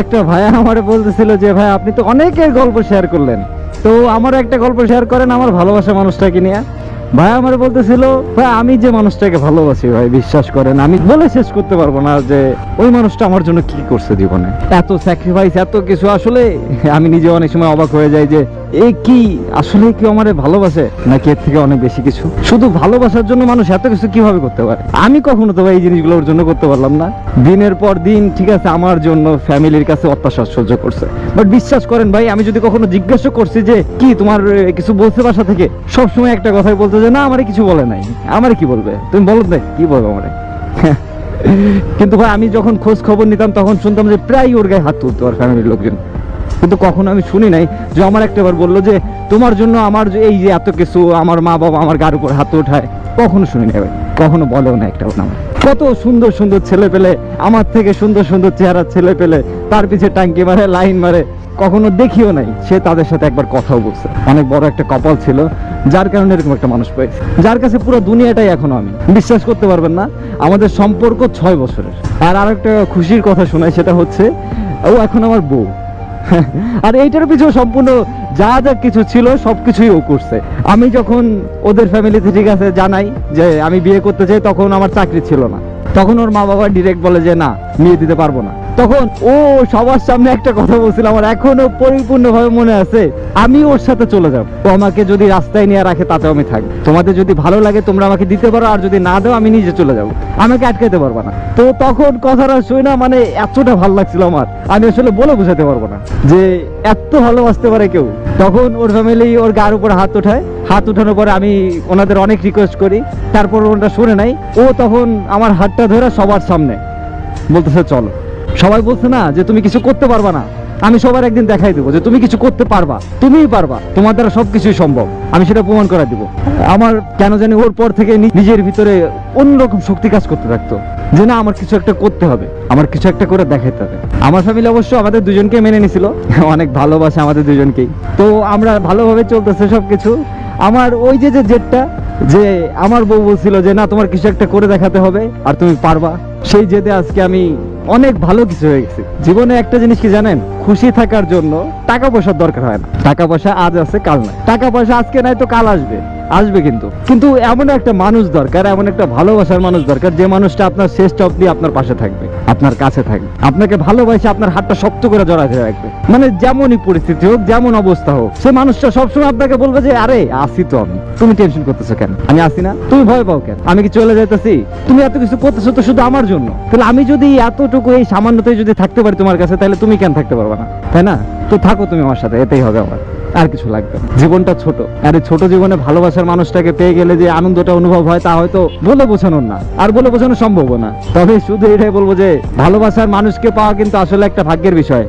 একটা ভাইয়া আমারে বলতেছিল যে ভাই আপনি তো অনেকের গল্প শেয়ার করলেন, তো আমারও একটা গল্প শেয়ার করেন আমার ভালোবাসা মানুষটাকে নিয়ে। ভাই আমার বলতেছিল ভাই আমি যে মানুষটাকে ভালোবাসি ভাই বিশ্বাস করেন আমি বলে শেষ করতে পারবো না যে ওই মানুষটা আমার জন্য কি করছে জীবনে, এত স্যাক্রিফাইস এত কিছু। আসলে আমি নিজে অনেক সময় অবাক হয়ে যাই যে এই কি আসলে কি আমারে ভালোবাসে নাকি এর থেকে অনেক বেশি কিছু। শুধু ভালোবাসার জন্য মানুষ এত কিছু কিভাবে করতে পারে? আমি কখনো তো ভাই এই জিনিসগুলোর জন্য করতে পারলাম না। দিনের পর দিন ঠিক আছে আমার জন্য ফ্যামিলির কাছে অত্যাচার সহ্য করছে, বাট বিশ্বাস করেন ভাই আমি যদি কখনো জিজ্ঞাসা করছি যে কি তোমার কিছু বলছে বাসা থেকে, সবসময় একটা কথাই বলতে যে না আমারে কিছু বলে নাই। আমারে কি বলবে? তুমি বলো না কি বলবো আমারে। কিন্তু ভাই আমি যখন খোঁজ খবর নিতাম তখন শুনতাম যে প্রায় ওর গায়ে হাত তুলতো আর ফ্যামিলির লোকজন, কিন্তু কখনো আমি শুনি নাই যে আমার একটাবার বললো যে তোমার জন্য আমার এই যে এত কিছু আমার মা বাবা আমার গার উপর হাত ওঠায়, কখনো শুনি নাই ভাই, কখনো বলেও না একটাও না। কত সুন্দর সুন্দর ছেলে পেলে, আমার থেকে সুন্দর সুন্দর চেহারা ছেলে পেলে তার পিছে টাঙ্কি মারে লাইন মারে, কখনো দেখিও নাই সে তাদের সাথে একবার কথাও বলছে। অনেক বড় একটা কপাল ছিল যার কারণে এরকম একটা মানুষ পেয়েছে, যার কাছে পুরো দুনিয়াটাই এখনো আমি। বিশ্বাস করতে পারবেন না আমাদের সম্পর্ক 6 বছরের। আর আরেকটা খুশির কথা শোনাই, সেটা হচ্ছে ও এখন আমার বউ। আর এইটার পিছনে সম্পূর্ণ যা যা কিছু ছিল সবকিছুই ও করছে। আমি যখন ওদের ফ্যামিলিতে ঠিক আছে জানাই যে আমি বিয়ে করতে চাই, তখন আমার চাকরি ছিল না, তখন ওর মা বাবা ডিরেক্ট বলে যে না বিয়ে দিতে পারবো না। তখন ও সবার সামনে একটা কথা বলছিল আমার এখনো পরিপূর্ণভাবে মনে আছে, আমি ওর সাথে চলে যাব, ও আমাকে যদি রাস্তায় নিয়ে রাখে তাতেও আমি থাকবো, তোমাদের যদি ভালো লাগে তোমরা আমাকে দিতে পারো, আর যদি না দাও আমি নিজে চলে যাব, আমাকে আটকাইতে পারবা না। তো তখন কথাটা শুই না মানে এতটা ভালো লাগছিল আমার, আমি আসলে বলে বোঝাতে পারবো না যে এত ভালোবাসতে পারে কেউ। তখন ওর ফ্যামিলি ওর গার উপর হাত ওঠায়, হাত উঠানোর পরে আমি ওনাদের অনেক রিকোয়েস্ট করি, তারপর ওটা শুনে নাই। ও তখন আমার হাতটা ধরে সবার সামনে বলতেছে চলো। সবাই বলছে না যে তুমি কিছু করতে পারবা না, আমি সবার একদিন দেখাই দেবো যে তুমি কিছু করতে পারবা, তুমিই পারবা, তোমার দ্বারা সবকিছুই সম্ভব, আমি সেটা প্রমাণ করে দিব। আমার কেন জানি ওর পর থেকে নিজের ভিতরে অন্যরকম শক্তি কাজ করতে থাকতো যে না আমার কিছু একটা করতে হবে, আমার কিছু একটা করে দেখাতে হবে। আমার ফ্যামিলি অবশ্য আমাদের দুজনকে মেনে নিছিল, অনেক ভালোবাসে আমাদের দুজনকেই, তো আমরা ভালোভাবে চলতেছে সবকিছু। আমার ওই যে জেদটা, যে আমার বউ বলছিল যে না তোমার কিছু একটা করে দেখাতে হবে আর তুমি পারবা, সেই জেদে আজকে আমি অনেক ভালো কিছু হয়ে গেছি জীবনে। একটা জিনিস কি জানেন, খুশি থাকার জন্য টাকা পয়সার দরকার হয় না। টাকা পয়সা আজ আছে কাল নাই, টাকা পয়সা আজকে নাই তো কাল আসবে, আসবে কিন্তু এমন একটা মানুষ দরকার, এমন একটা ভালোবাসার মানুষ দরকার যে মানুষটা আপনার শেষ অবধি আপনার পাশে থাকবে, আপনার কাছে থাকবে, আপনাকে ভালোবাসে আপনার হাতটা শক্ত করে জড়ায় ধরে রাখবে। মানে যেমনই পরিস্থিতি হোক যেমন অবস্থা হোক, সে মানুষটা সবসময় আপনাকে বলবে যে আরে আসি তো আমি, তুমি টেনশন করতেছো কেন, আমি আসি না, তুমি ভয় পাও কেন, আমি কি চলে যাইতেছি, তুমি এত কিছু করতেছো তো শুধু আমার জন্য, তাহলে আমি যদি এতটুকু এই সামান্যতায় যদি থাকতে পারি তোমার কাছে, তাহলে তুমি কেন থাকতে পারবে না, তাই না? তো থাকো তুমি আমার সাথে, এতেই হবে আমার, আর কিছু লাগবে না। জীবনটা ছোট, আর এই ছোট জীবনে ভালোবাসার মানুষটাকে পেয়ে গেলে যে আনন্দটা অনুভব হয় তা হয়তো বলে বোঝানোর না, আর বলে বোঝানো সম্ভব না। তবে শুধু এটাই বলবো যে ভালোবাসার মানুষকে পাওয়া কিন্তু আসলে একটা ভাগ্যের বিষয়।